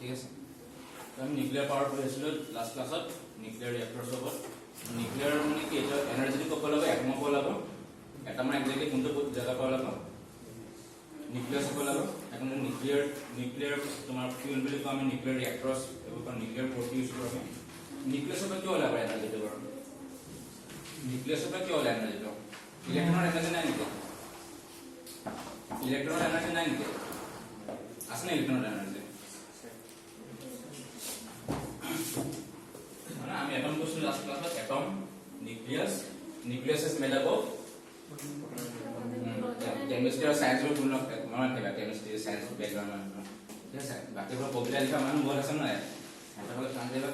ঠিক আছে আমি নিউক্লিয়াৰ পাওয়াৰ পড়েছিল লাস্ট ক্লাসত নিউক্লিয়াৰ ৰিঅ্যাক্টৰস ওপৰত নিউক্লিয়ার মানে কি এটা এনার্জি কব লাগে এটম কব লাগে এটম এক্স্যাক্টলি কোনটো জায়গা পাওয়া লাগে নিউক্লিয়াস কব লাগে এখন নিউক্লিয়ার তোমার ফিউল বুলি কম আমি নিউক্লিয়ার রিঅ্যাক্টরস এবং নিউক্লিয়ার পোর্ট ইউজ করব নিউক্লিয়াস ওপৰত কি হলা এনাৰ্জি দেব নিউক্লিয়াস ওপৰত কি হলা এনার্জি দেব ইলেকট্রন এনার্জি নাই নেকি ইলেকট্রন এনার্জি নাই নেকি আসলে ইলেকট্রন এনার্জি ना আমি एटम को लास्ट क्लास में atom nucleus is made up of chemistry और साइंस में पूर्ण मन है केमिस्ट्री साइंस बैकग्राउंड में ठीक है बाकी को पॉपुलर लिखा मान बहुत आसान है এটা হলো ট্রান্সলেট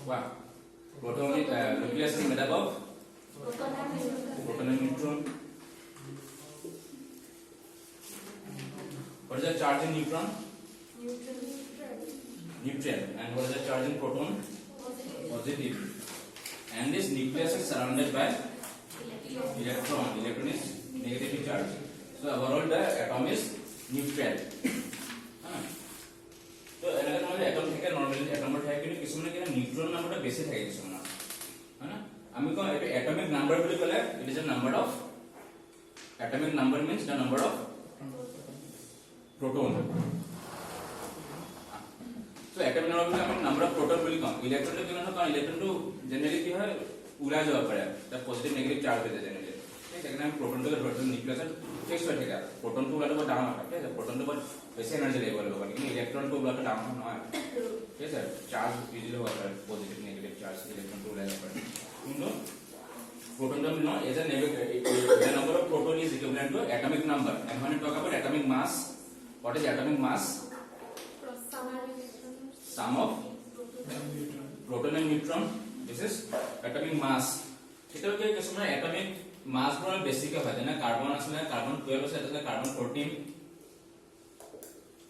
वाह proton nucleus is made up of proton and neutron what is the charge in neutron neutral and what is the charge in proton positive and this nucleus is surrounded by electron is negatively charged so overall the atom is neutral तो এনাকে মানে atom থেকে normally atom থাকে কিন্তু কিছুমানে কি neutron নাম্বারটা বেশি থাকে কিছুমানে হ্যাঁ আমি কোন এটা atomic number বলি কলে it is a number of atomic number means the number of proton so atom number of proton will come electron to कितना कारण electron to generally কি হয় উড়া যাওয়া পারে তা পজিটিভ নেগেটিভ চার্জ হয়ে যায় generally ঠিক আছে এখানে proton to proton nucleus fix হয়ে থাকে proton to উড়ালে ডাউন হয় ঠিক আছে proton to বেশি এনার্জি লেভেল হবে কিন্তু ইলেকট্রন to উড়ালে ডাউন হয় ঠিক আছে চার্জ ইজিলি হওয়া পারে positive negative charge electron to উড়ালে পারে কিন্তু proton to no is a the number of proton is equivalent to atomic number and when you talk about atomic mass what is atomic mass sum of proton and neutron this is atomic mass এটা কি কিছুমান atomic mass বড় basic হয় না carbon আসলে carbon 12 আছে এটা carbon 14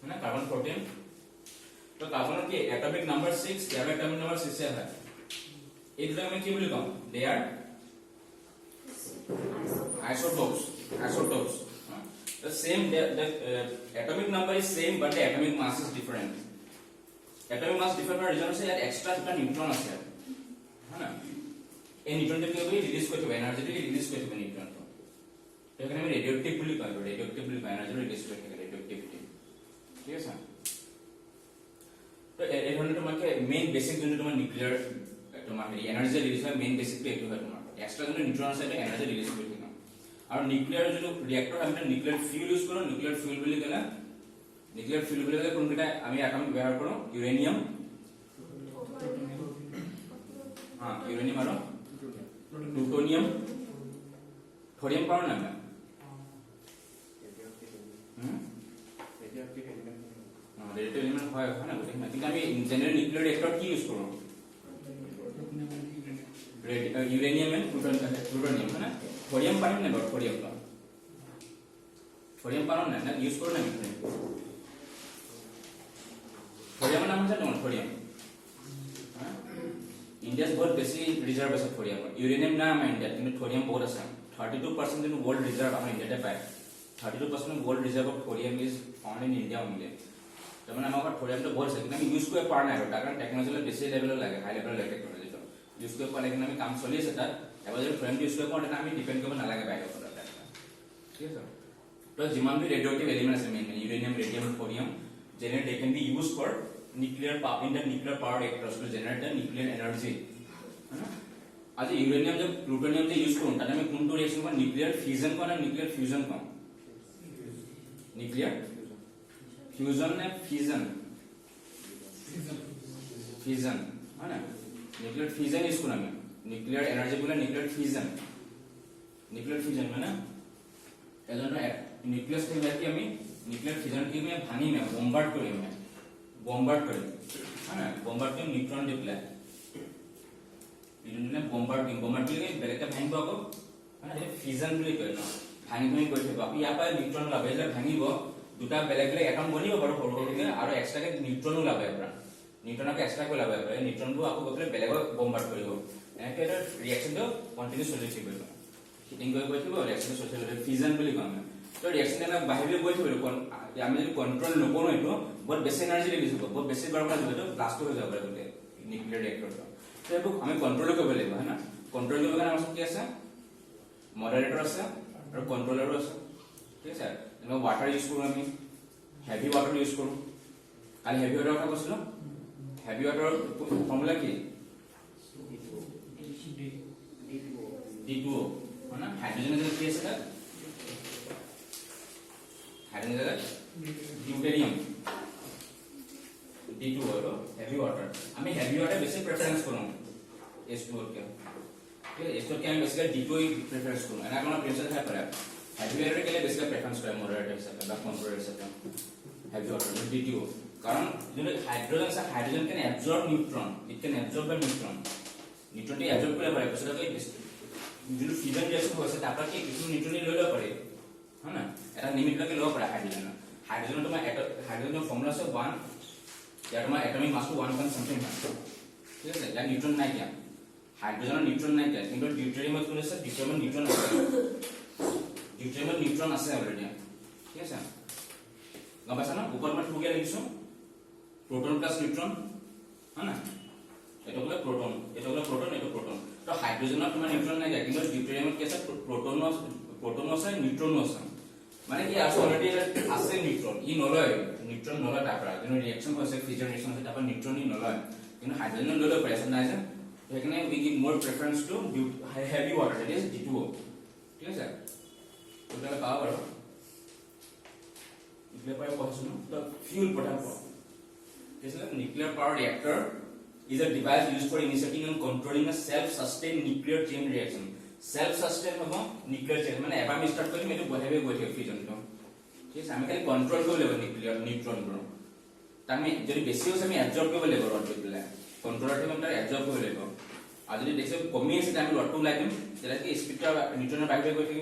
है ना कार्बन 14 तो कार्बन की atomic number 6 या atomic number 6 से है एक दूसरे में क्या बोले कम they are isotopes the same the atomic number is same but the atomic mass is different atomic mass different for reason से यार एक्स्ट्रा कितना न्यूट्रॉन আছে है ना এই নিউট্রনটা কি হবে রিলিজ করতে হবে এনার্জি রিলিজ করতে হবে নিউট্রন তো এখানে আমি রেডিওঅ্যাক্টিভ বলি কই রেডিওঅ্যাক্টিভ বলি এনার্জি রিলিজ করতে হবে রেডিওঅ্যাক্টিভিটি ঠিক আছে তো এই ধরনের তোমাকে মেইন বেসিক জন্য তোমার নিউক্লিয়ার তোমার এনার্জি রিলিজ হয় মেইন বেসিক তো একটু হয় তোমার এক্সট্রা জন্য নিউট্রন আছে এনার্জি রিলিজ করে দিনা আর নিউক্লিয়ার যে রিঅ্যাক্টর আমরা নিউক্লিয়ার ফিউল ইউজ করো নিউক্লিয়ার ফিউল বলি গলা নিউক্লিয়ার ফিউল বলি গলা কোনটা আমি অ্যাটমিক ব্যবহার করো ইউরেনিয়াম हां यूरेनियम और प्लूटोनियम थोरियम पावर ना रेडियो एलिमेंट হয় না কিন্তু আমি জেনারেল নিউক্লিয়ার রিঅ্যাক্টর কি ইউজ করব यूरेनियम एंड प्लूटोनियम है ना थोरियम पानी ना थोरियम का थोरियम पारो ना यूज करो ना थोरियम नाम है ना थोरियम इंडिया बहुत बेसी रिजर्व আছে थोरियम यूरेनियम नाम है इंडिया কিন্তু थोरियम बहुत আছে 32% इन वर्ल्ड रिजर्व हम इंडिया তে পায় 32% world reserve of thorium is found in India only तो মানে আমার थोरियम তো बहुत আছে কিন্তু আমি ইউজ করে পার না আর কারণ টেকনোলজি বেশি লেভেলৰ লাগে হাই লেভেলৰ লাগে টেকনোলজি ইউজ কৰিব পালে কিন্তু আমি কাম চলি আছে তাত এবাৰ যদি থোৰিয়াম ইউজ কৰিব পাৰো আমি ডিপেন্ড কৰিব নালাগে বাইৰৰ ওপৰত ঠিক আছে তো যিমান বি ৰেডিওএক্টিভ এলিমেন্ট আছে main uranium radium thorium generate they can be used for nuclear power in the nuclear power reactors to generate the nuclear energy है ना आज यूरेनियम जब प्लूटोनियम से यूज करूं तने में कौन तो रिएक्शन को न्यूक्लियर फिजन को ना न्यूक्लियर फ्यूजन को न्यूक्लियर फ्यूजन ने फिजन है ना न्यूक्लियर फिजन इसको ना न्यूक्लियर एनर्जी बोला न्यूक्लियर फिजन में ना एजन न्यूक्लियस थे कि हमें न्यूक्लियर फिजन की में भानी में बॉम्बार्ड करे है ना बॉम्बार्ड के न्यूट्रॉन डिप्लॉय इन्होंने बॉम्बार्ड के बेलेग का भांग पाको है ना फिजन বুলি কয় না ভাঙি ভাঙি গৈ থাকিব আপনি ইয়াৰ পৰা নিউট্ৰন লাভ এজা ভাঙিব দুটা বেলেগ বেলেগ এটম বনিব বাৰু সৰু সৰুকে আৰু এক্সট্ৰাকে নিউট্ৰনো লাভ হয় পৰা নিউট্ৰনক এক্সট্ৰা কৰি লাভ হয় পৰা নিউট্ৰনটো আকৌ গৈ বেলেগক বম্বাৰ্ড কৰিব এনেকে এটা ৰিঅ্যাকশনটো কন্টিনিউস চলি থাকিব হিটিং গৈ থাকিব ৰিঅ্যাকশন চলি থাকিব ফিজন বুলি কয় তো ৰিয়েকচন এটা বাহিৰলৈ গৈ থাকিব আমি যদি কন্ট্ৰোল নকৰো এটো বহুত বেছি এনাৰ্জি ৰিলিজ হ'ব বহুত বেছি গৰম হৈ যাব তো ব্লাষ্ট হৈ যাব পাৰে গোটে নিউক্লিয়াৰ ৰিয়েক্টৰটো তো এটো আমি কন্ট্ৰোল কৰিব লাগিব হয় না কন্ট্ৰোল কৰিব কাৰণে আমাৰ কি আছে মডাৰেটৰ আছে আৰু কন্ট্ৰোলাৰো আছে ঠিক আছে আমি ওৱাটাৰ ইউজ কৰো আমি হেভি ওৱাটাৰ ইউজ কৰো কালি হেভি ওৱাটাৰ কথা কৈছিলো হেভি ওৱাটাৰৰ ফৰ্মুলা কি D2O है ना हाइड्रोजन जगह क्या है हाइड्रोजन जगह ड्यूटेरियम D2O रो हेवी वाटर हमें हेवी वाटर बेसिक प्रेफरेंस करूं H2O के ठीक है H2O के हम बेसिकली D2O ही प्रेफरेंस करूं एना कोना प्रेशर है पर हेवी वाटर के लिए बेसिकली प्रेफरेंस करें मॉडरेटर से या कंट्रोलर से हेवी वाटर D2O कारण जो hydrogen can absorb neutron it can absorb by neutron neutron T absorb करे पारे पिছত जो फ्यूजन रिएक्शन হৈছে তাপা কি কিছু নিউট্ৰন লৈ লব পাৰে হয় না এটা লিমিট লৈকে লব পাৰে হাইড্ৰোজেন হাইড্ৰোজেন তোমাৰ হাইড্ৰোজেনৰ ফৰ্মুলা আছে 1 ইয়াৰ তোমাৰ এটমিক মাস 1 পইণ্ট সামথিং ঠিক আছে ইয়াৰ নিউট্ৰন নাই কিয়া হাইড্ৰোজেনৰ নিউট্ৰন নাই কিয়া কিন্তু ডিউটেৰিয়ামত কোন আছে ডিউটেৰিয়ামত নিউট্ৰন আছে অলৰেডি ঠিক আছে গম পাইছা না ওপৰত মই টুকে লিখিছো প্ৰোটন প্লাস নিউট্ৰন হয় না এটা হলো প্ৰোটন এটা প্ৰোটন তো হাইড্ৰোজেনত তোমাৰ নিউট্ৰন নাই কিন্তু ডিউটেৰিয়ামত কি আছে প্ৰোটন আছে নিউট্ৰন আছে মানে কি আছে অলৰেডি আছে নিউট্ৰন ই নলয় নিউট্ৰন নলয় তাৰ পৰা কিন্তু ৰিঅ্যাকচন হৈছে ফিউজন ৰিঅ্যাকচন হৈছে তাৰ পৰা নিউট্ৰন ই নলয় কিন্তু হাইড্ৰোজেন লৈ প্ৰেছাৰ নাই যে সেইকাৰণে we give more preference to heavy water that is D2O ঠিক আছে তোলা পাও বাৰু ইফলে পাই কৈছো তো fuel পটাপ this is a nuclear power reactor is a device used for initiating and controlling a self-sustained nuclear chain reaction. Self-sustained होगा nuclear chain माने एबा में start करी मेरे बहेवे गोटे fusion तो ठीक है हमें खाली control को लेवल nuclear neutron को ताकि जब बेसी हो समें absorb को लेवल रॉड पे ले controller थे मतलब absorb को लेवल आज जब देखो कमी है टाइम रॉड को लाइक जरा कि स्पीड का neutron बाइक पे गोटे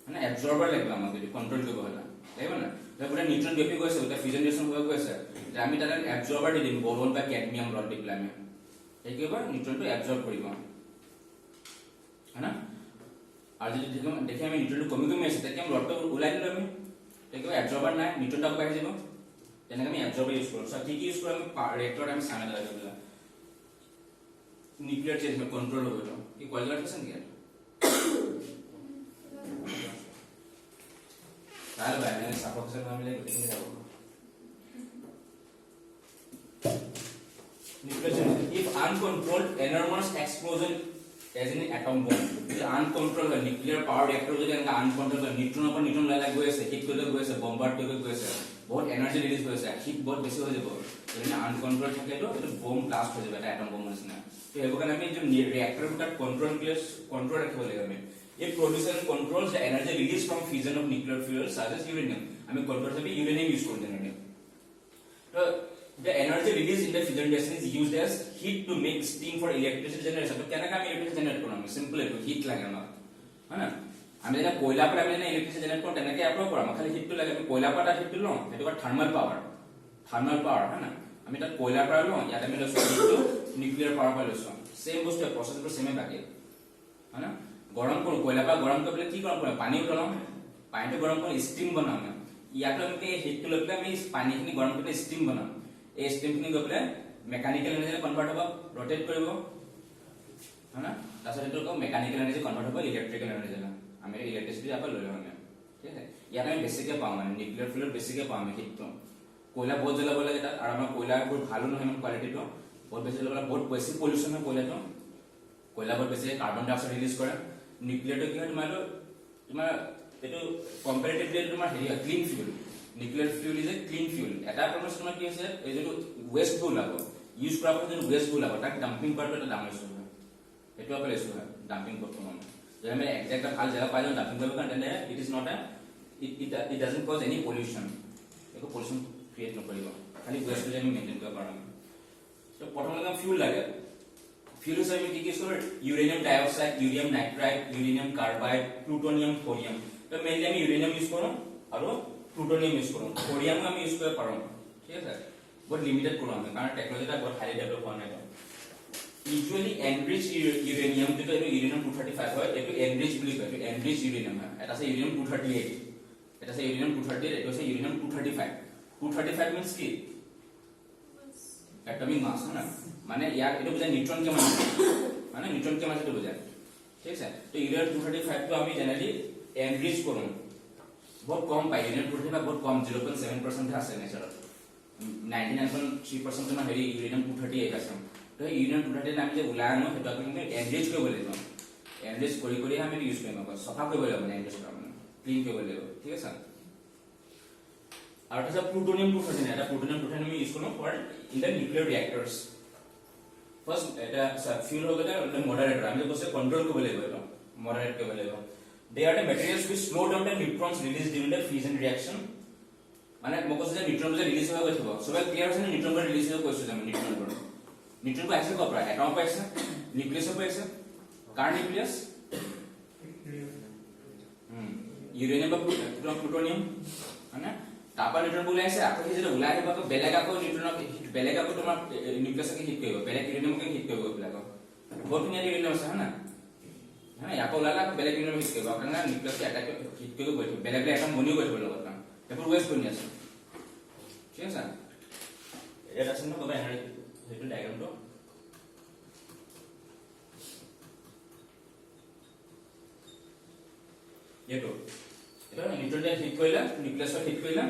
है ना absorber लगेगा हमें जो control को बोला है ना जब पूरा neutron गैप को ऐसे होता है fusion reaction हुआ को ऐसे আমি তার অ্যাবজর্বার দি দিম বোরন বা ক্যাডমিয়াম রড দিবলা আমি একেবারে নিউট্রনটো অ্যাবজর্ব করিব হনা আর যদি দেখি আমি নিউট্রনটো কমি আছে তাকে আমি রডটো উলাই দিলো আমি একেবারে অ্যাবজর্বার নাই নিউট্রনটো বাহি যাব তেনেকে আমি অ্যাবজর্বার ইউজ করব সব কি ইউজ করব আমি রিঅ্যাক্টর আমি সামনে লাগা দিলা নিউক্লিয়ার চেঞ্জ में कंट्रोल हो गयो ये क्वालिफिकेशन क्या তাহলে বাইরে সাপোর্টেশন আমি লাগে দেখে যাব nuclear if uncontrolled enormous explosion as in atom bomb if uncontrolled nuclear power reactor যদি এনেকা uncontrolled নিউট্ৰন ওপৰ নিউট্ৰন লাগা গৈ আছে হিট কৰি গৈ আছে বম্বাৰ্ড কৰি গৈ আছে বহুত এনাৰ্জি ৰিলিজ হৈ আছে হিট বহুত বেছি হৈ যাব যদি আনকন্ট্ৰোল থাকে তো এটা বম ব্লাষ্ট হৈ যাব এটা এটম বম নিচিনা তো এই কাৰণে আমি যে ৰিঅ্যাক্টৰ এটা কন্ট্ৰোল ৰাখিব লাগিব আমি it produces and controls the energy released from fusion of nuclear fuels such as uranium আমি কন্ট্ৰোল হিচাপে uranium ইউজ কৰো জেনেৰেলি তো the energy released in the fusion reaction is used as heat to make steam for electricity generation तो केना काम electricity generate करो हम simple है heat लगे ना है ना আমি যেটা কয়লা পৰা আমি ইলেক্ট্ৰিসিটি জেনাৰেট কৰো তেনেকে এপ্লাই কৰো আমি খালি হিটটো লাগে আমি কয়লা পৰা হিটটো লওঁ সেইটো কয় থাৰ্মাল পাৱাৰ है না আমি তাত কয়লা পৰা লওঁ ইয়াত আমি লৈছো হিটটো নিউক্লিয়াৰ পাৱাৰ পৰা লৈছো সেম বস্তু প্ৰসেসটো সেমে থাকে है ना গৰম কৰো কয়লা পৰা গৰম কৰিলে কি গৰম কৰে পানী উতলাও পানীটো গৰম কৰি স্টিম বনাও ইয়াত আমি হিটটো লৈ পেলাই আমি পানীখিনি গৰম কৰি স্টিম বনাও এই স্টিমখিনি গৈ পেলাই মেকানিক্যাল এনাৰ্জি কনভাৰ্ট হ'ব ৰটেট কৰিব है ना তাছত এটো কো মেকানিক্যাল এনাৰ্জি কনভাৰ্ট হ'ব ইলেক্ট্ৰিক্যাল এনাৰ্জি আমি ইলেক্ট্ৰিসিটি আপা লৈ লওঁ ঠিক আছে ইয়াত আমি বেছিকে পাওঁ মানে নিউক্লিয়াৰ ফিউলত বেছিকে পাওঁ আমি হিটটো কয়লা বহুত জ্বলাব লাগে তাত আৰু আমাৰ কয়লা বহুত ভালো নহয় মানে কোৱালিটিটো বহুত বেছি জ্বলাব বহুত বেছি পলিউশন হয় কয়লা বহুত বেছি কাৰ্বন ডাই অক্সাইড ৰিলিজ কৰে নিউক্লিয়াৰটো কি হয় তোমাৰ এটো কম্পাৰেটিভলি তোমাৰ হেৰি clean fuel nuclear fuel is a clean fuel এটা প্ৰবলেম তোমাৰ কি আছে এই যে ওয়েস্ট ফুল লাগো ইউজ কৰাৰ পিছত যে ওয়েস্ট ফুল লাগো তাক ডাম্পিং কৰাটো এটা ডাঙৰ ইস্যু হয় এটো আপলে ইস্যু হয় ডাম্পিং কৰতে মানে যদি আমি এক্সাক্ট ভাল জায়গা পাই যাও ডাম্পিং কৰিব কাৰণে it is not a it doesn't cause any pollution একো পলিউশন ক্ৰিয়েট নকৰিব খালি ওয়েস্ট আমি মেইনটেইন কৰিব পাৰোঁ তো প্ৰথম লগা ফিউল লাগে ফিউল হিচাপে আমি কি কি কৰো uranium dioxide uranium nitride uranium carbide plutonium thorium তো মেইনলি আমি ইউৰেনিয়াম ইউজ কৰো আৰু প্লুটোনিয়াম ইউজ কৰো থৰিয়াম আমি ইউজ কৰিব পাৰোঁ ঠিক আছে বহুত লিমিটেড কৰো আমি কাৰণ টেকনলজিটা বহুত হাইলি ডেভেলপ হোৱা নাই usually enriched uranium to uranium 235 হয় এটো enriched বুলি কয় এটো enriched uranium হয় এটা আছে uranium 238 এটা আছে ইউরেনিয়াম 230, এটা আছে ইউরেনিয়াম 235. 235 মিন্স কি এটমিক মাস है ना, মানে ইয়ার এটা বুঝায় নিউট্রন কিমান আছে, মানে নিউট্রন কিমান আছে বুঝায়, ঠিক আছে। তো ইউরেনিয়াম 235 তো আমি জেনারেলি এনরিচ করুম, বহুত কম পাই। ইউরেনিয়াম 235 বহুত কম, 0.7% আছে নেচাৰত। 99.3% তোমাৰ হেৰি ইউৰেনিয়াম 238 আছে। তো ইউৰেনিয়াম 238 আমি যে উলাই আনো সেইটো আমি এনৰিচ কৰিব লাগিব। এনৰিচ কৰি কৰি আমি ইউজ কৰিম, সফা কৰিব লাগিব, মানে এনৰিচ কৰা মানে ক্লিন কৰিব লাগিব, ঠিক আছে। আৰু এটা প্লুটোনিয়াম 239, এটা প্লুটোনিয়াম 239 আমি ইউজ কৰোঁ for in the nuclear reactors. First এটা ফিউল হৈ গ'লে এটা মডাৰেটৰ, আমি কৈছে কন্ট্ৰোল কৰিব লাগিব, এটা মডাৰেট কৰিব লাগিব। They are the materials which slow down the neutrons release during the fusion reaction. মানে মই কৈছো যে নিউট্ৰন যে ৰিলিজ হৈ গৈছে, সবে ক্লিয়াৰ আছে নে? নিউট্ৰন ৰিলিজ হৈ কৈছো যে নিউট্ৰন আহিছে ক'ৰ পৰা? এটমৰ পৰা আহিছে, নিউক্লিয়াছৰ পৰা আহিছে। কাৰ নিউক্লিয়াছ? ইউৰেনিয়াম বা প্লুটোনিয়াম, মানে তারপর নিউট্রন বলে আছে, আকৌ যেটা ওলাই আহিব আকৌ বেলেগ আকৌ নিউট্রনক বেলেগ আকৌ তোমাৰ নিউক্লিয়াছকে হিট কৰিব, বেলেগ ইউৰেনিয়ামকে হিট কৰিব, বেলেগ বহুত ধুনীয়া ইউৰেনিয়াম আছে হয়না, হ্যাঁ আকৌ ওলালে আকৌ বেলেগ ইউৰেনিয়াম হিট কৰিব, কাৰণ নিউক্লিয়াছকে এটাক হিট কৰিব গৈ থাকিব, বেলেগ বেলেগ এটম বনিও গৈ থাকিব লগত, সেইবোৰ ৱেষ্ট বনি আছে, ঠিক আছে। এটা আছে ন বাবা এনাৰ্জি সেইটো ডায়াগ্ৰামটো, এইটো এটা নিউট্ৰনে হিট কৰিলা, নিউক্লিয়াছক হিট কৰিলা,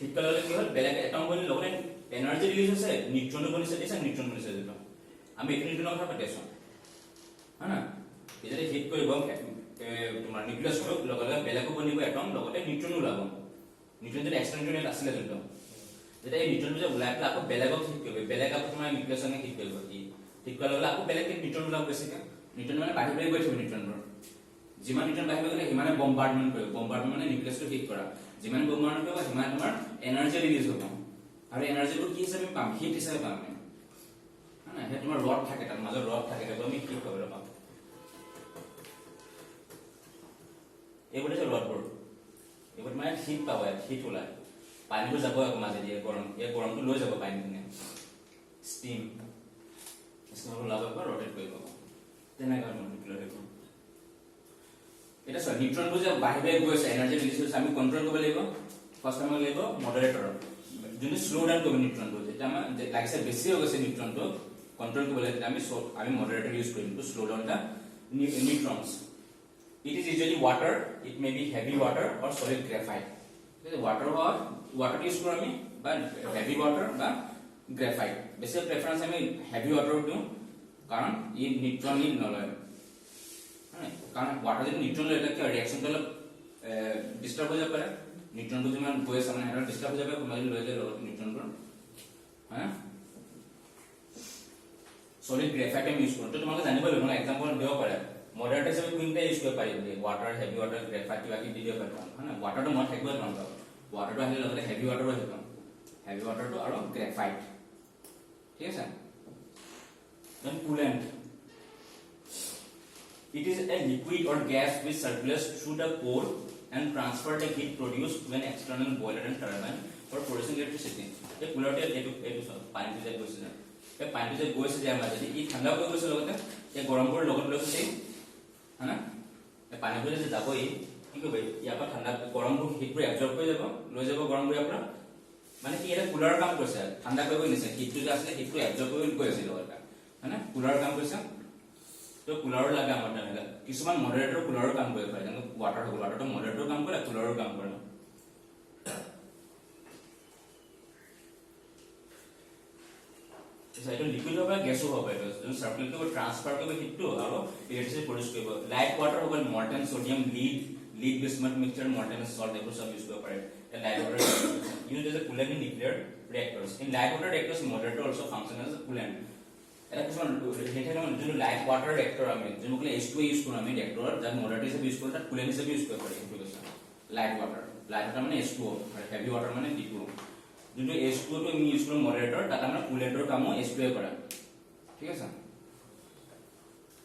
হিট কৰালে কি হ'ল বেলেগ এটম বনি লগতে এনাৰ্জি ৰিলিজ হৈছে, নিউট্ৰন বনিছে, দিছে নিউট্ৰন বনিছে যেটো আমি এইটো নিউট্ৰনৰ কথা পাতি আছো হয়না। যদি হিট কৰিব তোমাৰ নিউক্লিয়াছক লগতে বেলেগো বনিব এটম, লগতে নিউট্ৰন ওলাব। নিউট্ৰন যদি এক্সট্ৰা নিউট্ৰন আছিলে যেটো, যেতিয়া এই নিউট্ৰনটো যে ওলাই পেলাই আকৌ বেলেগক হিট কৰিব, বেলেগ আকৌ তোমাৰ নিউক্লিয়াছকে হিট কৰিব, হিট কৰাৰ লগে আকৌ বেলেগ নিউট্ৰন ওলাব বেছিকে। নিউট্ৰন মানে বাঢ়ি বাঢ়ি গৈ থাকিব নিউট্ৰনবোৰ, যিমান নিউট্ৰন বাঢ়িব গ'লে সিমানে বম্বাৰ্ডমেণ্ট কৰিব। বম্বাৰ্ডমেণ্ট মানে নিউক্লিয়াছটো হিট কৰা, যিমান বম্বাৰ্ডমেণ্ট কৰিব সিমান তোমাৰ এনাৰ্জি ৰিলিজ হ'ব, আৰু এনাৰ্জিটো কি হিচাপে পাম? হিট হিচাপে পাম আমি, হয়না। সেই তোমাৰ ৰড থাকে, তাৰ মাজত ৰড থাকে, তাক আমি হিট কৰিবলৈ পাম। এইবোৰ হৈছে ৰডবোৰ, এইবোৰ মানে হিট পাব, হিট ওলায়, পানীবোৰ যাব আকৌ মাজেদি, গৰম এই গৰমটো লৈ যাব পানীখিনি, ষ্টিম ওলাব ৰটেট কৰিব, তেনেকুৱা নিউক্লিয়াৰ সেইবোৰ। এটা চোৱা নিউট্ৰনবোৰ যে বাঢ়ি বাঢ়ি গৈ আছে, এনাৰ্জি ৰিলিজ হৈছে, আমি কন্ট্ৰোল কৰিব লাগিব। ফাৰ্ষ্ট আমি লাগিব মডাৰেটৰ, যোনে শ্লো ডাউন কৰিব নিউট্ৰনটো, যেতিয়া আমাৰ লাগিছে বেছি হৈ গৈছে নিউট্ৰনটো, কন্ট্ৰোল কৰিব লাগে, আমি মডাৰেটৰ ইউজ কৰিম to slow down the neutrons. It is usually water, it may be heavy water or solid graphite. Water or water use কৰোঁ আমি, বা heavy water বা graphite. বেছি প্ৰেফাৰেন্স আমি heavy water দিওঁ, কাৰণ ই নিউট্ৰন নলয়, কাৰণ ওয়াটাৰ যদি নিউট্ৰন লৈ থাকে ৰিয়েকচনটো অলপ ডিস্টাৰ্ব হৈ যাব পাৰে, নিউট্ৰনটো যিমান গৈ আছে মানে এটা ডিস্টাৰ্ব হৈ যাব, কোনোবা যদি লৈ যায় লগত নিউট্ৰনবোৰ, হ্যাঁ। সলিড গ্ৰেফাইট আমি ইউজ কৰোঁ, তো তোমালোকে জানিব লাগিব, মানে এক্সাম্পল দিব পাৰে। মডাৰেট হিচাপে কোনটা ইউজ কৰিব পাৰি, ওয়াটাৰ, হেভি ওয়াটাৰ, গ্ৰেফাইট কিবা কিবি দি দিব পাৰিব, হয় না। ওয়াটাৰটো মই থাকিব তোমালোকক, ওয়াটাৰটো আহিলে লগতে হেভি ওয়াটাৰো আহিব, হেভি ওয়াটাৰটো আৰু গ্ৰেফাইট, ঠিক আছে। Then coolant, it is a liquid or gas which circulates through the core and transfer the heat produced when external boiler and turbine for producing electricity. এই কুলাৰটো এইটো সব পানীটো যে গৈছে যে, এই পানীটো যে গৈছে যে আমাৰ যদি ই ঠাণ্ডা হৈ গৈছে, লগতে এই গৰমবোৰ লগত লৈ গৈছে, হয় না। এই পানীবোৰ যে যাব, কি কৰিব ইয়াৰ পৰা ঠাণ্ডা গৰমবোৰ হিটবোৰ এবজৰ্ব কৰি যাব, লৈ যাব গৰমবোৰ ইয়াৰ পৰা, মানে কি এটা কুলাৰৰ কাম কৰিছে, ঠাণ্ডা কৰিব নিছে, হিটটো যে আছিলে হিটটো এবজৰ্ব কৰি গৈ আছে লগতে, হয় না। কুলাৰৰ কাম কৰিছে, তো কুলাৰৰ লাগে আমাৰ তেনেকা। কিছুমান মডাৰেটৰ কুলাৰৰ কাম কৰিব পাৰে, যেনে ওয়াটাৰ হ'ব, ওয়াটাৰটো মডাৰেটৰ কাম কৰে, কুলাৰৰ কাম কৰে। এইটো লিকুইড হ'ব, গেছো হ'ব, এইটো যোন সাৰ্কুলেট কৰিব, ট্ৰান্সফাৰ কৰিব হিটটো আৰু ইলেক্ট্ৰিচিটি প্ৰডিউস কৰিব। লাইট ওয়াটাৰ হ'ব, molten sodium, lead bismuth mixture, molten salt, এইবোৰ সব ইউজ কৰিব পাৰে। Light water used as a coolant in nuclear reactors. In light water reactors, moderator also function as a coolant. এটা কিছুমান হেঠে নহয়, যোনটো লাইট ওয়াটাৰ ৰিয়েক্টৰ আমি যোনগুলো H2 ইউজ কৰোঁ আমি ৰিয়েক্টৰ, যাক মডাৰেটৰ হিচাপে ইউজ কৰোঁ, তাত কুলেন্ট হিচাপে ইউজ কৰিব পাৰি। সেইটো কৈছে লাইট ওয়াটাৰ মানে H2O, আৰু হেভি ওয়াটাৰ মানে D2O। যোনটো H2O টো আমি ইউজ কৰোঁ মডাৰেটৰ, তাত আমাৰ কুলেন্টৰ কামো H2O কৰে, ঠিক আছে।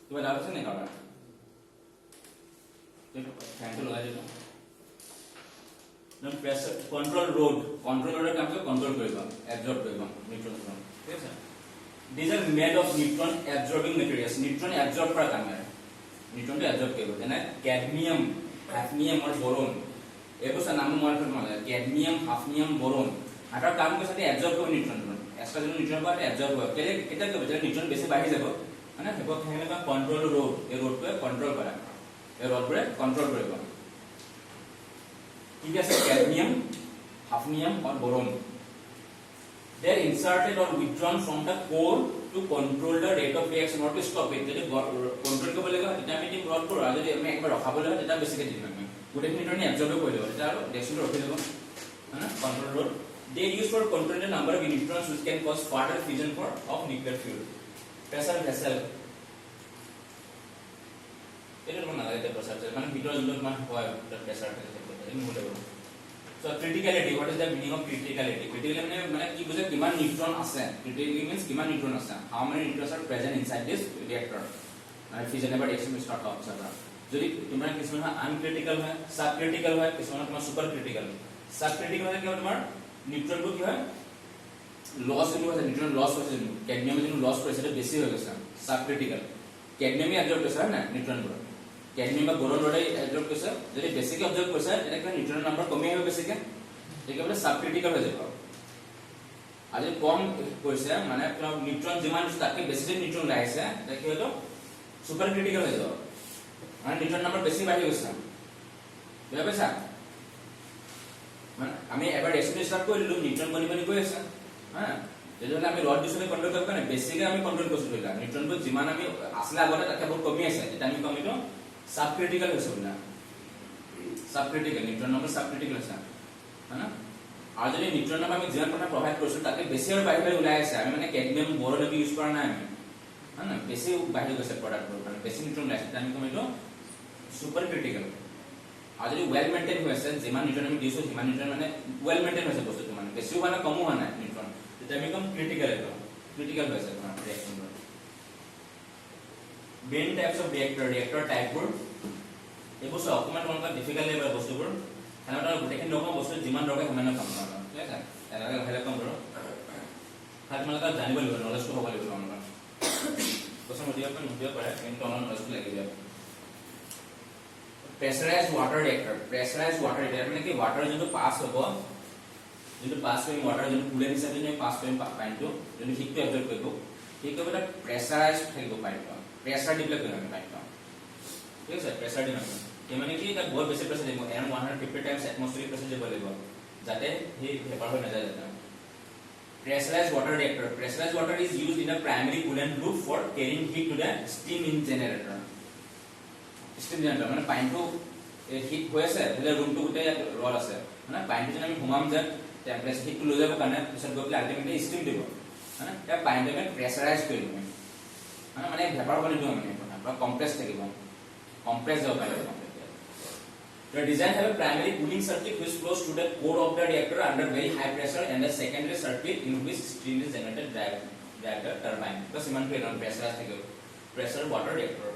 কিবা ডাউট আছে নে কাৰোবাৰ? ফ্যানটো লগাই দিলো। দেন প্ৰেছাৰ কন্ট্ৰোল ৰডৰ কাম কৰি কন্ট্ৰোল কৰিব, এবজৰ্ব কৰিব নিউট্ৰন, ঠিক আছে। These are made of neutron absorbing materials. Neutron absorb কৰা কাম কৰে, নিউট্ৰনটো এবজৰ্ব কৰিব, যেনে ক্যাডমিয়াম, হাফনিয়াম আৰু বৰন, এইবোৰ নাম মনত ৰাখিব কেডমিয়াম হাফনিয়াম বৰন আটাৰ কাম কৰিছে যে এবজৰ্ব কৰিব নিউট্ৰন এক্সট্ৰা যোন নিউট্ৰন পায় এবজৰ্ব কৰিব কেলে কেতিয়া কৰিব যেতিয়া নিউট্ৰন বেছি বাঢ়ি যাব মানে হেব হেনেকা কন্ট্ৰোল ৰড এই ৰডটোৱে কন্ট্ৰোল কৰে এই ৰডটোৱে কন্ট্ৰোল কৰিব ঠিক আছে cadmium hafnium or boron they are inserted or withdrawn from the core to control the rate of reaction or to stop it যদি কন্ট্ৰোল কৰিব লাগে তেতিয়া আমি দিম ৰড কৰ যদি আমি একবাৰ ৰখাবলৈ হয় তেতিয়া বেছিকৈ দিম আমি গোটেই নিউট্ৰন এবজৰ্ব কৰি দিব তেতিয়া আৰু ৰিএকচনটো ৰখি যাব হয়না control rod they use for controlling the number of neutrons which can cause further fission for of nuclear fuel pressure vessel এটা মানে এটা প্ৰেসাৰ মানে ভিতৰৰ যোনটো মানে হয় প্ৰেসাৰ থাকে এই মূল্য so criticality what is the meaning of criticality criticality মানে কি বুঝে কিমান নিউট্ৰন আছে criticality means কিমান নিউট্ৰন আছে how many neutrons are present inside this reactor মানে fission এবাৰ reaction start হ'ব সব যদি তোমাৰ কিছুমান আনক্ৰিটিক্যাল হয় সাব ক্ৰিটিক্যাল হয় কিছুমান তোমাৰ সুপাৰ ক্ৰিটিক্যাল সাব ক্ৰিটিক্যাল মানে কি হয় তোমাৰ নিউট্ৰন টো কি হয় লস হৈ গৈছে নিউট্ৰন লস হৈছে কেডমিয়াম যেন লস কৰিছে এটা বেছি হৈ গৈছে সাব ক্ৰিটিক্যাল কেডমিয়াম এবজৰ্ব কৰিছে না নিউট্ৰন বোৰ কেডমিয়াম বা বোৰন ৰডে এবজৰ্ব কৰিছে যদি বেছিকৈ এবজৰ্ব কৰিছে তেতিয়া নিউট্ৰন নম্বৰ কমি আহিব বেছিকৈ একেবাৰে সাব ক্ৰিটিক্যাল হৈ যাব আজি কম কৰিছে মানে নিউট্ৰন যিমান তাতকৈ বেছি নিউট্ৰন লাইছে তেতিয়া কি হলো সুপাৰ ক্ৰিটিক্যাল হৈ যাব মানে নিউট্ৰন নম্বৰ বেছি বাঢ়ি গৈছে বুঝা পাইছা মানে আমি এবাৰ ৰিএকচন স্টাৰ্ট কৰিলো নিউট্ৰন বনি বনি গৈ আছে হ্যাঁ যেনে আমি ৰড দিছলে কন্ট্ৰোল কৰিব কাৰণে বেছিকৈ আমি কন্ট্ৰোল কৰিছো এটা নিউট্ৰনটো যিমান আমি আসলে আগতে তাতকৈ বহুত কমি আছে এটা আমি কমিটো সাব ক্রিটিক্যাল হৈছে না sub critical neutron number sub critical আছে হয়না আৰু যদি নিউট্ৰন নম্বৰ আমি যিমান কথা প্ৰভাইড কৰিছো তাকে বেছি আৰু বাঢ়ি বাঢ়ি ওলাই আছে আমি মানে কেডমিয়াম বৰন আমি ইউজ কৰা নাই আমি হয়না বেছি বাঢ়ি গৈছে প্ৰডাক্টৰ কাৰণে বেছি নিউট্ৰন লাইছে আমি কমিটো সুপাৰ ক্ৰিটিক্যাল আৰু যদি ওয়েল মেইনটেইন হৈ আছে যিমান নিউট্ৰন আমি দিছো সিমান নিউট্ৰন মানে ওয়েল মেইনটেইন হৈছে বস্তুটো মানে বেছিও মানে কমো হোৱা নাই নিউট্ৰন তেতিয়া আমি কম ক্ৰিটিক্যাল এটা ক্ৰিটিক্যাল হৈছে তোমাৰ reaction main types of reactor type বোৰ এইবোৰ সব অকমান তোমালোকৰ ডিফিকাল্ট লেভেল বস্তুবোৰ খানাটা গোটেইখিনি লগা বস্তু যিমান দৰকাৰ সিমানে কাম কৰা ঠিক আছে এনেকৈ ভালে কাম কৰক খালি তোমালোকে জানিব লাগিব নলেজটো হ'ব লাগিব তোমালোকৰ কোৱেশ্চন মুদিয়া পাৰে কিন্তু অলপ নলেজটো লাগিব প্ৰেছাৰাইজড ৱাটাৰ ৰিএক্টৰ মানে কি ৱাটাৰ যোনটো পাছ হ'ব যোনটো পাছ কৰিম ৱাটাৰ যোনটো কুলেণ্ট হিচাপে যোনটো পাছ কৰিম পানীটো যোনটো হিটটো এবজৰ্ব কৰিব ঠিক এটা প্ৰেছাৰাইজড থাকিব পানীটো প্ৰেছাৰ ডিপ্লাই কৰিব আমি পানীটো ঠিক আছে প্ৰেছাৰ দিম আমি মানে কি এটা বহুত বেছি প্ৰেছাৰ দিব এন 150 টাইমছ এটমস্ফিয়াৰিক প্ৰেছাৰ দিব লাগিব যাতে সেই ভেপাৰ হৈ নাযায় যাতে pressurized water reactor pressurized water is used in a primary coolant loop for carrying heat to the steam in generator মানে পানীটো হিট হৈ আছে বুলে ৰুমটো গোটেই ৰল আছে মানে পানীটো যেন আমি ঘুমাম যে টেম্পাৰেচাৰ হিটটো লৈ যাব কাৰণে পিছত গৈ আল্টিমেটলি স্টিম দিব মানে এটা পানীটো আমি প্ৰেছাৰাইজ কৰি দিম মানে ভেপাৰ বনি দিও মানে বা কম্প্ৰেছ থাকিব compress the water. The design have a primary cooling circuit which flows to the core of the reactor under very high pressure and a secondary circuit in which steam is generated via the turbine. Because iman to pressure water reactor.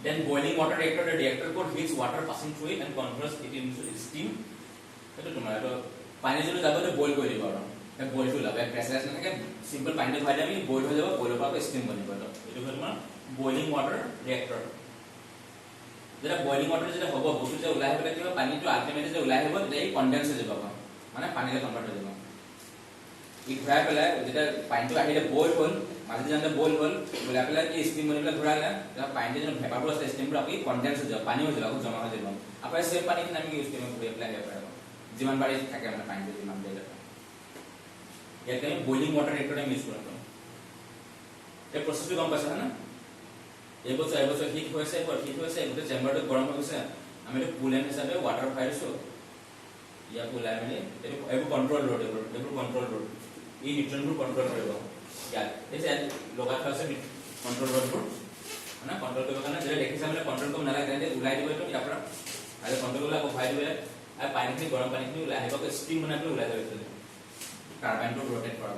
Then boiling water reactor, the reactor core heats water passing through it and converts it into steam. Eto tomorrow pani jolo jabo to boil kori dibo and boil to love pressure na thake simple pani to bhai ami boil ho jabo boil pa steam banibo to eto tomar boiling water reactor. যেটা boiling water যেটা হ'ব বস্তু যে ওলাই আহিলে কি পানীটো ultimately যে ওলাই আহিব তেতিয়া ই কনডেন্স হৈ যাব মানে পানীলে কনভাৰ্ট হৈ যাব ই ঘূৰাই পেলাই যেটা পানীটো আহিলে বইল হ'ল মাজে জানতে বইল হ'ল ওলাই পেলাই কি স্টিম বনিবলৈ ঘূৰালে তেতিয়া পানীটো যে ভেপাৰবোৰ আছে স্টিমবোৰ আকৌ কনডেন্স হৈ যাব পানী হৈ যাব আকৌ জমা হৈ যাব আকৌ সেই পানীখিনি আমি ইউজ কৰিম ঘূৰাই পেলাই আহিব পাৰিব যিমান বাৰে থাকে মানে পানীটো যিমান দেৰি ইয়াত আমি বয়লিং ওয়াটাৰ ৰিয়েক্টৰ আমি ইউজ কৰিম এই প্ৰসেসটো গম পাইছা না এবছৰ হিট হৈছে গোটেই চেম্বাৰটো গৰম হৈ গৈছে আমি এটা কুলেণ্ট হিচাপে ৱাটাৰ ফায়াৰছো ইয়াক ওলাই মেলি এইবোৰ কণ্ট্ৰল ৰড এইবোৰ কণ্ট্ৰল ৰড এই নিউট্ৰনবোৰ কণ্ট্ৰল কৰিব ইয়াত এই যে লগাই থোৱা আছে কণ্ট্ৰল ৰডবোৰ মানে কণ্ট্ৰল কৰিবৰ কাৰণে যেতিয়া দেখিছা মানে কণ্ট্ৰল কৰিব নালাগে তেন্তে ওলাই দিব এইটো ইয়াৰ পৰা আৰু কণ্ট্ৰল কৰিলে আকৌ ভৰাই দিব আৰু পানীখিনি গৰম পানীখিনি ওলাই আহিব ষ্টিম বনাই পেলাই ওলাই যাব টাৰবাইনটো ৰোটেট কৰাব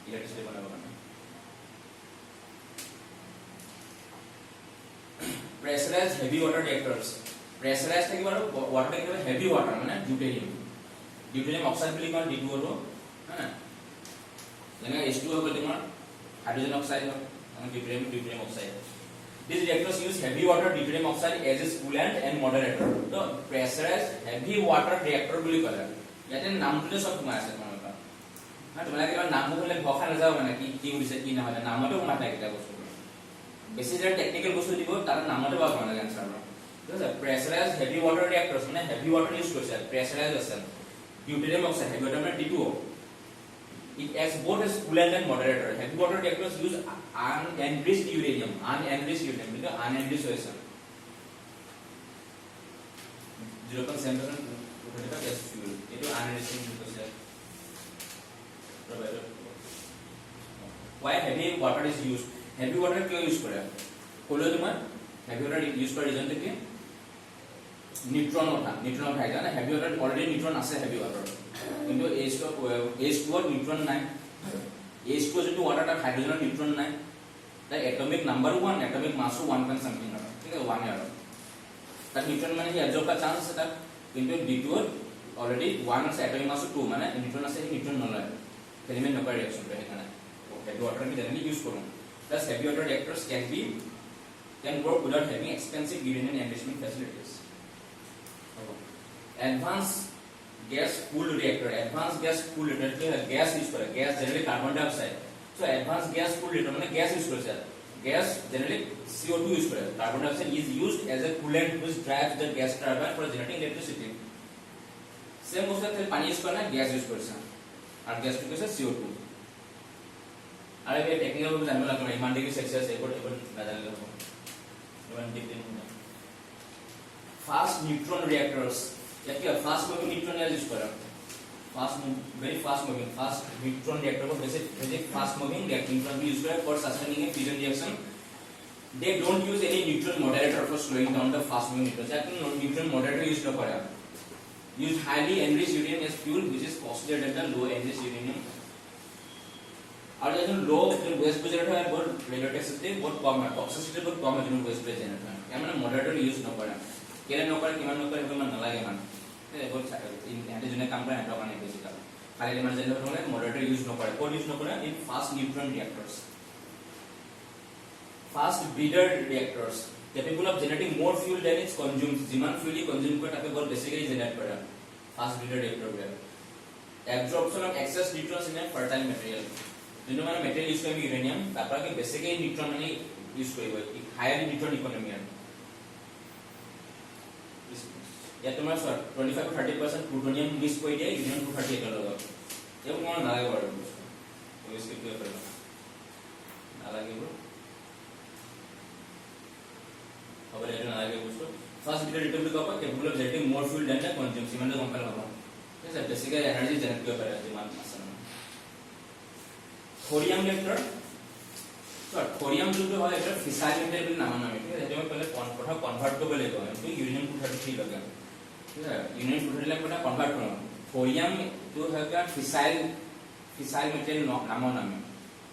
ইলেক্ট্ৰিচিটি বনাবৰ কাৰণে pressurized heavy water reactors pressurized থাকিব আৰু water থাকিব heavy water মানে deuterium oxide বুলি কয় D2 আৰু হা যেনে H2 হ'ব তোমাৰ হাইড্ৰোজেন অক্সাইড হয় deuterium oxide These reactors use heavy water deuterium oxide as a coolant and moderator. So pressurized heavy water reactor বুলি কলে ইয়াতে নামটোতে সব তোমাৰ আছে তোমালোকৰ না তোমালোকে কিবা নাম বলে ভখা নাযাও মানে কি হৈছে কি নহয় নামটো কোনা থাকে বস্তু বেছি যে টেকনিক্যাল বস্তু দিব তাৰ নামটো বা কোনা আনসাৰ ঠিক আছে pressurized heavy water reactors মানে heavy water ইউজ কৰিছে pressurized আছে deuterium oxide heavy water মানে D2O. It acts both as coolant and moderator. Heavy water reactors use unenriched uranium. Unenriched uranium because unenriched is 0.7% gas fuel. It is unenriched because why heavy water is used? Heavy water क्यों use करें? बोलो तुम्हार heavy water use कर reason तो क्या? Neutron उठा है ना heavy water already neutron आसे heavy water. কিন্তু H2 নিউট্রন নাই H2 যেটো ওয়াটার টা হাইড্রোজেন নিউট্রন নাই তার এটমিক নাম্বার 1 এটমিক মাস 1 পয়েন্ট সামথিং আছে ঠিক আছে 1 এর তার নিউট্রন মানে কি অ্যাবজর্ব কা চান্স আছে তার কিন্তু D2 অলরেডি 1 আছে এটমিক মাস 2 মানে নিউট্রন আছে নিউট্রন নলয় এলিমেন্ট নকৰে ৰিঅ্যাকশন ৰে এখানে হেভি ওয়াটার কি জেনারেলি ইউজ করুন plus heavy water reactors can work without having expensive uranium enrichment facilities. Advanced gas cooled reactor gas use करे gas generally carbon dioxide so advanced gas cooled reactor माने gas use करे gas generally CO2 use करे carbon dioxide is used as a coolant which drives the gas turbine for generating electricity same उसका फिर पानी use करना gas use करे और gas use करे CO2 अरे ये टेक्निकल को जानना लगता है मान डिग्री सेल्सियस एक नजर लगा 1 डिग्री fast neutron reactors या क्या फास्ट मूविंग न्यूट्रॉन यूज करा very fast moving fast neutron reactor को वैसे fast moving न्यूट्रॉन भी यूज करा for sustaining a fusion reaction they don't use any neutron moderator for slowing down the fast moving neutrons actually neutron moderator use न करा use highly enriched uranium as fuel which is costlier than the low enriched uranium और जो low waist पे generate है बहुत radioactivity बहुत कम है toxicity बहुत कम है जो वेस्ट पे जनरेट है क्या माने मॉडरेटर यूज न करा केले न करे किमान न करे तो मन न लागे मान ए बहुत एंटी जने काम करे एंटा माने बेसिकली खाली मान जेने होले मॉडरेटर यूज न करे कोड यूज न करे in fast neutron reactors fast breeder reactors capable of generating more fuel than it consumes जिमान fuel ही consume करे ताकि बहुत बेसिकली जनरेट करे फास्ट ब्रीडर रिएक्टर पे absorption of excess neutrons in a fertile material जो माने मटेरियल यूज करेंगे uranium तापर के बेसिकली न्यूट्रॉन माने यूज करिवो हायर न्यूट्रॉन इकोनॉमी है या तुम्हारा 25 to 30% प्लूटोनियम मिक्स কৰি দিয়ে यूरेनियम 238 এর লগত এও কোন নালাগে বড় তো इसके क्लियर करना নালাগে ব্রো अब এটা নালাগে বুঝছো first breeder reactor capable of generating more fuel than the consume সিমানে কম্পেয়ার করব ঠিক আছে বেসিক্যালি এনার্জি জেনারেট করে ডিমান্ড আছে थोरियम रिएक्टर तो थोरियम जो है এটা ফিসাইল মেটেরিয়াল নাম নামে ঠিক আছে এটা পহলে কথা কনভার্ট করব লাগিব তো यूरेनियम 233 लगा ठीक है यूरेनियम 233 लगा कन्वर्ट करना थोरियम जो है का फिसाइल मेटेरियल नाम नामे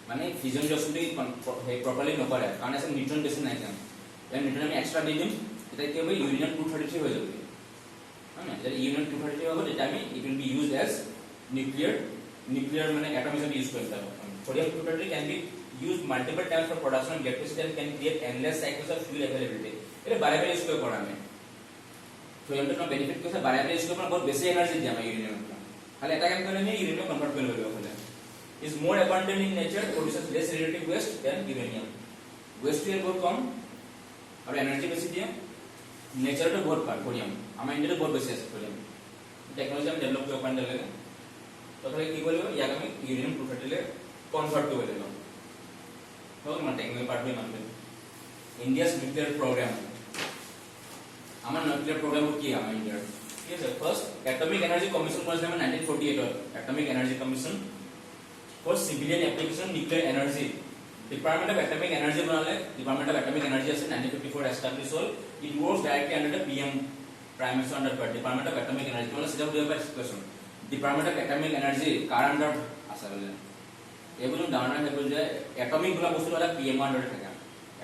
माने फ्यूजन रिएक्शन हे प्रॉपर्ली न करे कारण ऐसे न्यूट्रॉन बेस নাই কেন এই न्यूट्रॉन আমি এক্সট্রা দি দিম এটা কি হবে यूरेनियम 233 হয়ে যাবে মানে যদি यूरेनियम 233 হবে এটা আমি it will be used as nuclear মানে অ্যাটমিজম ইউজ করতে হবে thorium 233 can be used multiple times for production of electricity and can create endless cycles of fuel availability এটা বারে-বারে ইউজ করে পড়া আমি थोरियम का बेनिफिट कैसे बारे-बारे ইউজ করে बहुत বেশি এনার্জি দিয়ে আমরা यूरेनियम খালি এটা কেন করে আমি यूरेनियम কনভার্ট করে দেব বলে is more abundant in nature produces less radioactive waste than uranium waste এর बहुत कम और एनर्जी বেশি দিয়ে नेचर तो बहुत पार थोरियम আমরা ইন্ডিয়াতে बहुत বেশি আছে थोरियम টেকনোলজি আমি ডেভেলপ করে পান্ডে লাগে তো তাহলে কি বলবো ইয়াক আমি यूरेनियम 233 লে কনভার্ট করে দেব তো মানে টেকনিক্যাল পার্ট বই মানবে ইন্ডিয়াস নিউক্লিয়ার প্রোগ্রাম আমার নিউক্লিয়ার প্রোগ্রাম কি আমার ইন্ডিয়ার ঠিক আছে ফার্স্ট এটমিক এনার্জি কমিশন করেছিল 1948 atomic energy commission for civilian application nuclear energy department of atomic energy बनाले डिपार्टमेंट ऑफ एटॉमिक एनर्जी আছে 1954 establish hall it works directly under the PM prime minister under department of atomic energy মানে সেটা হলো expression department of atomic energy car under আছে বলে এগুলো ধারণা হেবল যে এটমিক গুলা বস্তু হলো পিএম আন্ডারে থাকে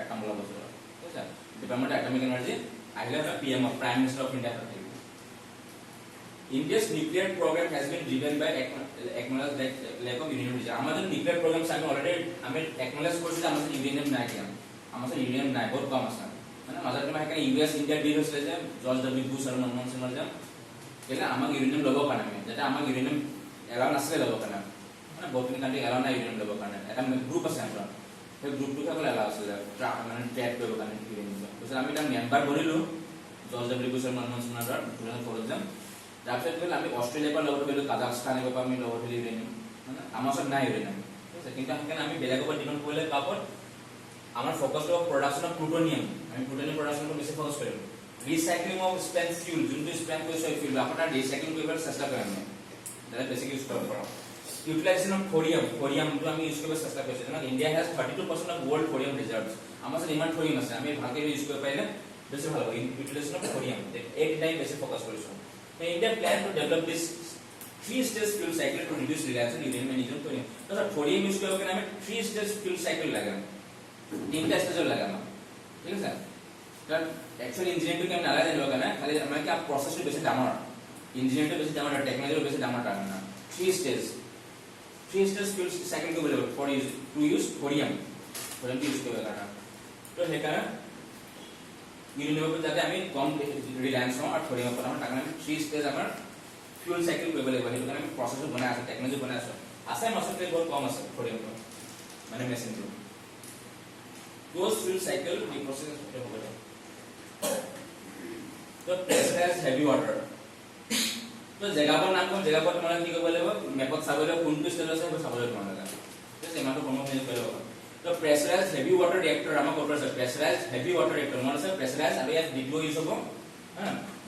এটম গুলা বস্তু ঠিক আছে ডিপার্টমেন্ট অফ এটমিক এনার্জি আহিলে PM of Prime Minister of India থাকে India's nuclear program has been driven by acknowledged lack of uranium reserve আমাদের নিউক্লিয়ার প্রোগ্রাম আমি অলরেডি আমি acknowledge করছি আমাদের ইউরেনিয়াম নাই কেন আমাৰ ওচৰত ইউৰেনিয়াম নাই, বহুত কম আছে মানে মাজত তোমাৰ সেইকাৰণে US ইণ্ডিয়া ডিল হৈছিলে যে জৰ্জ ডব্লিউ বুছ আৰু মনমোহন সিঙৰ যে কেলে আমাক ইউৰেনিয়াম ল'ব কাৰণে আমি যাতে আমাক ইউৰেনিয়াম এলাউ নাছিলে ল'ব কাৰণে মানে বহুতখিনি কাণ্ট্ৰি এলাউ নাই ইউৰেনিয়াম ল'ব কাৰণে এটা গ্ৰুপ আছে আমাৰ সেই গ্ৰুপটোকে অকল এলাউ আছিলে মানে ট্ৰেড কৰিব কাৰণে ইউৰেনিয়াম তাৰপিছত আমি এটা মেম্বাৰ বনিলোঁ জৰ্জ ডব্লিউ বুছ আৰু মনমোহন সিঙৰ 2004 যে তাৰপিছত আমি অষ্ট্ৰেলিয়াৰ পৰা লগত ধৰিলোঁ কাজাখস্তানৰ পৰা আমি লগত ধৰিলোঁ ইউৰেনিয়াম মানে আমাৰ ওচৰত নাই ইউৰেনিয়াম ঠিক আছে কিন্তু সেইকাৰণে আমি বেলেগৰ পৰা ডিপেণ্ড কৰিলে কাপত আমাৰ ফোকাস হ'ব প্ৰডাকশন অফ প্লুটোনিয়াম আমি প্লুটোনিয়াম প্ৰডাকশনটো বেছি ফোকাস কৰিম ৰিসাইক্লিং অফ স্পেন্ট ফিউল যোনটো স্পেন্ট কৰিছে ফিউল আপোনাৰ ৰিসাইক্লিং কৰিবলৈ চেষ্টা কৰিম আমি বেছিক ইউজ কৰিব পাৰোঁ utilization of thorium to আমি ইউজ কৰিব চেষ্টা কৰিছো কাৰণ India has 32% of world thorium reserves আমাৰ ওচৰত ইমান thorium আছে আমি ভালকৈ ইউজ কৰিব পাৰিলে বেছি ভাল হ'ব utilization of thorium এক টাইম বেছি ফোকাস কৰিছো India plan to develop this three-stage fuel cycle to reduce reliance on uranium and thorium तो सर thorium यूज करके हमें three-stage fuel cycle लगा तीन स्टेज लगा ना ठीक है सर तर एक्चुअली इंजीनियरिंग के नाला देने लगा ना खाली हमें क्या प्रोसेस तो बेसिक डामर इंजीनियरिंग तो बेसिक डामर टेक्नोलॉजी बेसिक डामर टाइम ना three stage fuel cycle को बोले for use to use thorium use करके करना तो है कारण ইউরেনিয়াম पर जाते हमें कम रिलायंस हो और थोरियम पर हम टाकना में थ्री स्टेज अपन फ्यूल साइकिल को बोले बने कारण प्रोसेस बनाया আছে टेक्नोलॉजी बनाया আছে আছে মাসতে বহুত কম আছে থোরিয়াম पर মানে মেশিন তো क्लोज फ्यूल साइकिल এই প্রসেস এটা হবে তো প্রেসারাইজ হেভি ওয়াটার তো জায়গাৰ নাম কোন জায়গা पर মানে কি কৰিব লাগিব মেপত চাবলৈ কোনটো স্টেজ আছে সেইটো চাবলৈ তোমালোকে ঠিক আছে ইমানটো কম মেনেজ কৰিব तो pressurized heavy water reactor আমাৰ ক'ৰ আছে pressurized heavy water reactor মানে আছে pressurized আৰু ইয়াত দ্বিতীয় ইউজ হ'ব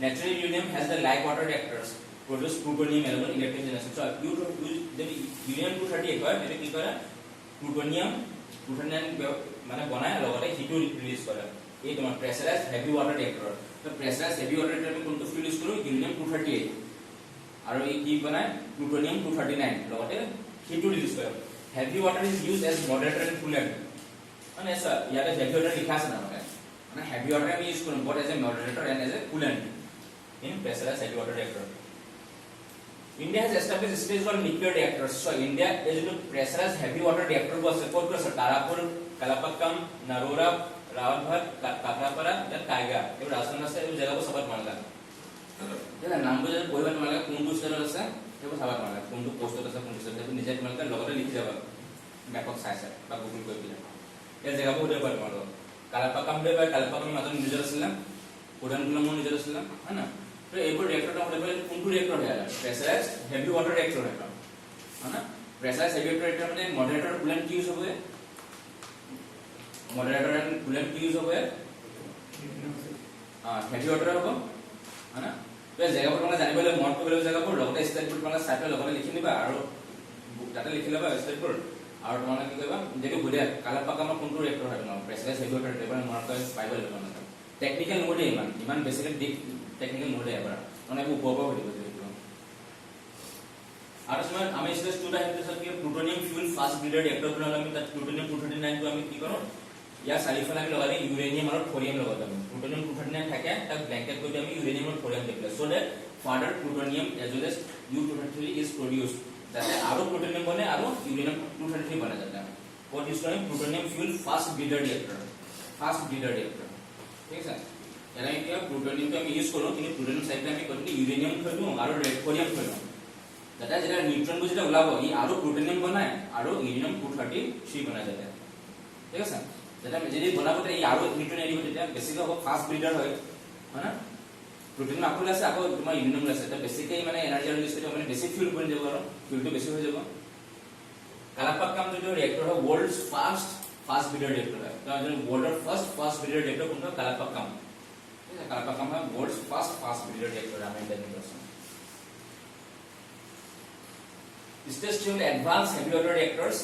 natural uranium has the light water reactors produce plutonium element electric generation so you যদি uranium 238 হয় এটা কি কৰে plutonium মানে বনায় লগতে হিটও ৰিলিজ কৰে এই তোমাৰ pressurized heavy water reactor তো pressurized heavy water reactor আমি কোনটো ফিউল ইউজ কৰো uranium 238 আৰু এই কি বনায় plutonium 239 লগতে হিটও ৰিলিজ কৰে heavy water is used as moderator and coolant and ऐसा यार heavy water लिखा है ना मतलब heavy water हम यूज करूँ both as a moderator and as a coolant in pressurized heavy water reactor India has established stage for nuclear reactors so India is into pressurized heavy water reactor को support कर सकता है Tarapur Kalapakam Narora Rawalbhat Kakrapara या कायगा ये राजस्थान से ये जगह को support मानता है ये नाम को जब कोई बात मानता कौन दूसरा रास्ता ये सवाल मानला कोणतो पोस्ट होता कोणतो सध्या पण निजात मानला লগতে লিখি যাবা ম্যাপক চাইছে বা গুগল কৰি দিলে এই জায়গা বহুত এবাৰ মাৰলো কালাপাকাম দেবা কালাপাকাম মাজত নিজৰ আছিল উদানগুলম নিজৰ আছিল হয় না তো এইবোৰ ৰিয়েক্টৰটা হলে কোনটো ৰিয়েক্টৰ হয় প্ৰেসাৰাইজ হেভি ওয়াটাৰ ৰিয়েক্টৰ হয় না প্ৰেসাৰাইজ হেভি ওয়াটাৰ ৰিয়েক্টৰ মানে মডারেটর কুলেন্ট কি ইউজ হবে মডারেটর এন্ড কুলেন্ট কি ইউজ হবে হেভি ওয়াটার হবে হয় না তো জায়গা पर জানিব লাগিব মন কৰিব লাগিব জায়গা पर লগতে স্টেটবোৰ মানে সাইটৰ লগতে লিখি নিবা আৰু ডাটা লিখি লবা স্টেটবোৰ আৰু তোমালোকে কি কৰিবা যেটো বুলিয়া কালাপাকামৰ কোনটো ৰিয়েক্টৰ হয় ন প্ৰেসাৰাইজ হেভি ওয়াটাৰ ৰিয়েক্টৰ মন কৰি পাইব লাগিব মানে টেকনিক্যাল নোডে ইমান বেসিক্যালি ডিপ টেকনিক্যাল নোডে এবাৰ মানে ওপৰৰ হৈ দিব এইটো আৰু সময় আমি স্টেজ 2 টা হেতু সব কি plutonium fuel fast breeder reactor বনালে আমি তাত প্লুটোনিয়াম 239 টো আমি কি কৰো या চাৰিফালে আমি লগালে ইউৰেনিয়াম আৰু থোৰিয়াম লগাম প্লুটোনিয়াম 239 থাকে তাক ব্ল্যাঙ্কেট কৰি আমি ইউৰেনিয়াম আৰু থোৰিয়াম দিলে so that further plutonium as well as U233 is produced যাতে আৰু প্লুটোনিয়াম বনে আৰু ইউৰেনিয়াম 233 বনে যাতে what is called plutonium fuel fast breeder reactor ঠিক আছে এনে কি প্লুটোনিয়াম টো আমি ইউজ কৰো কিন্তু প্লুটোনিয়াম সাইডে আমি কৰি ইউৰেনিয়াম থৈলো আৰু থোৰিয়াম থৈলো যাতে যেটা নিউট্ৰন বুজিটা ওলাব ই আৰু প্লুটোনিয়াম বনায় আৰু ইউৰেনিয়াম 233 বনায় যাতে ঠিক আছে যেটা যদি বনাবতে এই আৰু নিউট্ৰন এৰিব তেতিয়া বেছিকৈ হ'ব ফাস্ট ব্ৰিডাৰ হয় হয় না প্লুটোনিয়াম আকল আছে আকৌ তোমাৰ ইউৰেনিয়াম আছে এটা বেছিকৈ মানে এনাৰ্জি ৰিলিজ কৰি মানে বেছি ফিউল বনি যাব আৰু ফিউলটো বেছি হৈ যাব কালাপাকাম যদি ৰিয়েক্টৰ হয় ওয়াৰ্ল্ডস ফাস্ট ব্ৰিডাৰ ৰিয়েক্টৰ হয় তো ওয়াৰ্ল্ডৰ ফাস্ট ব্ৰিডাৰ ৰিয়েক্টৰ কোনটো কালাপাকাম ঠিক আছে কালাপাকাম হয় ওয়াৰ্ল্ডস ফাস্ট ব্ৰিডাৰ ৰিয়েক্টৰ আমি জানি আছে Stage 2 advanced heavy water reactors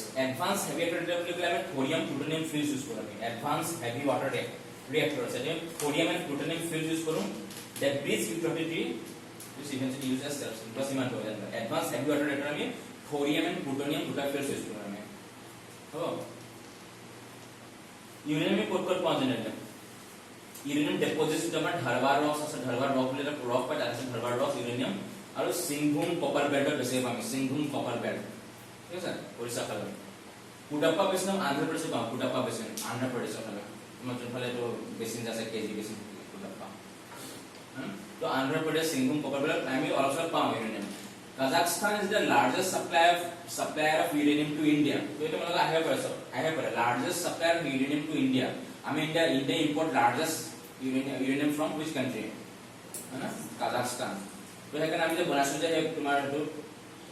বুলি আমি thorium plutonium fuels use কৰো advanced heavy water reactors এতে thorium and plutonium fuels use কৰো that breeds U233 which eventually use as cells plus ইমান হৈ যায় advanced heavy water reactor আমি thorium and plutonium দুটা fuels use কৰো আমি হ'ব ইউৰেনিয়াম ক'ত পোৱা যায় না ইউৰেনিয়াম ডিপোজিটস আমাৰ ধাৰবাৰ ৰক আছে ধাৰবাৰ ৰক বুলি এটা ৰক পায় আছে ধাৰবাৰ ৰক ইউৰেনিয়াম আৰু সিংভূম কপাৰ বেল্টৰ বেছি পামি সিংভূম কপাৰ বেল্ট ঠিক আছে ওড়িশা ফালে কুডাপ্পা বেছিন আন্ধ্ৰ প্ৰদেশ পাম কুডাপ্পা বেছিন আন্ধ্ৰ প্ৰদেশৰ ফালে তোমাৰ যোনফালে তো বেচিন আছে কেজি বেচিন পাওঁ তো আন্ধ্ৰ প্ৰদেশ সিংভূম কপাৰবিলাক আমি অলপ চলপ পাওঁ uranium Kazakhstan is the largest supplier of uranium to India তো এটা মানে আহে পৰে largest supplier of uranium to India আমি India import largest uranium from which country है ना কাজাখস্তান তো সেইকাৰণে আমি যে বনাইছো যে তোমাৰ এইটো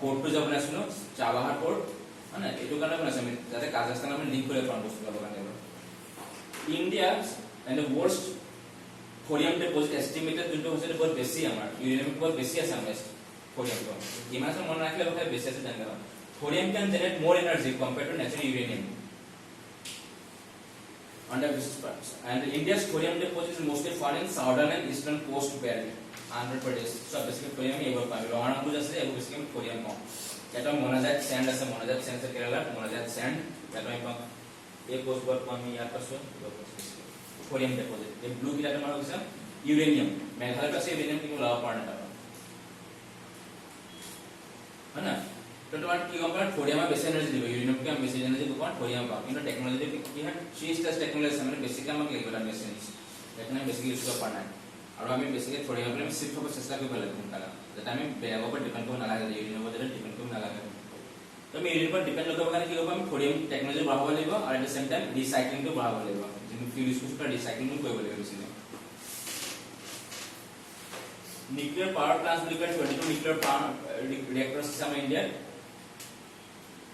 পোৰ্টটো যে বনাইছো ন চাবাহাৰ পোৰ্ট है ना এইটো কাৰণে বনাইছো আমি যাতে কাজাখস্তান আমি লিংক কৰিব পাৰোঁ বস্তু লগাব কাৰণে India and the worst thorium deposit estimated যোনটো হৈছে বহুত বেছি আমাৰ ইউৰেনিয়াম বহুত বেছি আছে আমাৰ thorium তো ইমান আছে মন ৰাখিলে বহুত বেছি আছে জানিবা thorium can generate more energy compared to natural uranium under this parts and India's thorium deposit is mostly found in southern and eastern coast belt Andhra Pradesh so basically thorium এবাৰ পাবি ৰঙানপুৰ আছে এবাৰ basically thorium পাওঁ এটা মনাজাত sand আছে মনাজাত sand আছে Kerala মনাজাত sand এটা আমি পাওঁ এই কোষ্ট বৰ আমি ইয়াত পাছো thorium deposit এই ব্লু কিটা আমাৰ হৈছে ইউৰেনিয়াম মেঘালয়ত আছে ইউৰেনিয়াম কিন্তু লাভ পাৰা নাই है ना तो তোমার কি কম পার থোরিয়াম বেশি এনার্জি দিবে ইউরেনিয়াম কে বেশি এনার্জি দিব পার থোরিয়াম পাও কিন্তু টেকনোলজি কি হয় থ্রি স্টেজ টেকনোলজি মানে বেসিক্যালি আমাক লাগিব মেশিনস এখানে বেসিক্যালি ইউজ কৰা নাই আৰু আমি বেসিক্যালি থোৰিয়াম আমি শিফট হ'ব চেষ্টা কৰিব লাগিব তালা যেটা আমি বেলেগৰ ওপৰত ডিপেন্ড কৰিব নালাগে ইউৰেনিয়ামৰ ওপৰত ডিপেন্ড কৰিব নালাগে তো আমি ইউৰেনিয়ামৰ ওপৰত ডিপেন্ড নকৰিব কাৰণে কি হ'ব আমি থোৰিয়াম টেকনোলজি বঢ়াব লাগিব আৰু এট দ্য সেম টাইম ৰিসাইক্লিংটো বঢ়াব লাগিব যিটো ফিউল ইউজ কৰা ৰিসাইক্লিং কৰিব লাগিব basically nuclear power plants will be 22 nuclear power reactors in India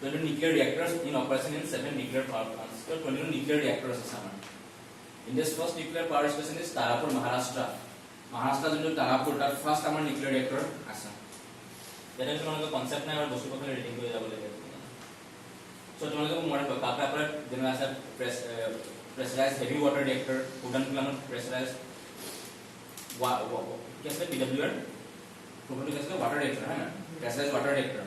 22 nuclear reactors in operation in 7 nuclear power plants so 22 nuclear reactors is our India's first nuclear power station is Tarapur Maharashtra যোনটো Tarapur তাৰ first আমাৰ nuclear reactor আছে এটা তোমালোকৰ concept নাই আৰু বস্তু কথা ৰিডিং কৰি যাব লাগে সো তোমালোকে মনে পাপা পৰা যেনে আছে pressurized heavy water reactor উডান প্লানত pressurized कैसे PWR प्रोटोन कैसे वाटर रिएक्टर है ना प्रेशराइज्ड वाटर रिएक्टर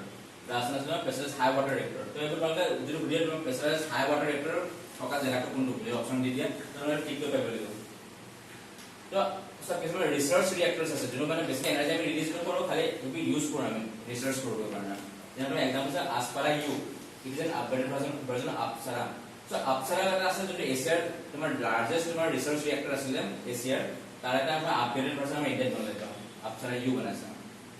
रासनासना प्रेशराइज्ड हाई वाटर रिएक्टर तो ये बोलते हैं जो वीडियो में प्रेशराइज्ड हाई वाटर रिएक्टर थोका जगह को कोन ये ऑप्शन दे दिया तो मैं ठीक कर पाएगा तो सब किस्म के रिसर्च रिएक्टर्स আছে যেন মানে বেশি এনার্জি আমি রিলিজ করব খালি তুমি ইউজ করব আমি রিসার্চ করব কারণে যেন एग्जांपल আছে আসপারা U it is an updated version Apsara so Apsara লাগা আছে যেটা এশিয়ার তোমার লার্জেস্ট তোমার রিসার্চ রিएक्टर আছিল এশিয়ার তার একটা আমরা আপডেটেড ভার্সন আমরা ইন্ডিয়ান বানাই দিলাম আপসারা ইউ বানাইছে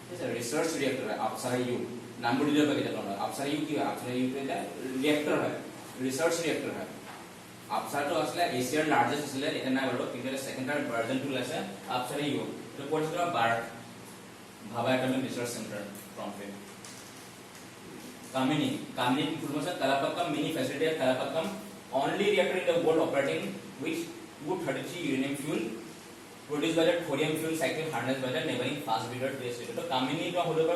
ঠিক আছে রিসার্চ রিएक्टर है আপসারা ইউ নাম বলে দিলে বাকি এটা আপসারা ইউ কি আপসারা ইউ এটা রিएक्टर है रिसर्च रिएक्टर है আপসারা তো আসলে এশিয়ার লার্জেস্ট আছিল এটা না বলবো কিন্তু এটা সেকেন্ডারি ভার্সন টুল আছে আপসারা ইউ এটা কোর্স করা বার্ট Bhabha atomic research centre from ফে Kamini information Kalapakkam mini facility at Kalapakkam only reactor in the world operating which 233 uranium fuel produced by the thorium fuel cycle harnessed by the neighboring fast breeder trace. तो कामिनी का होने पर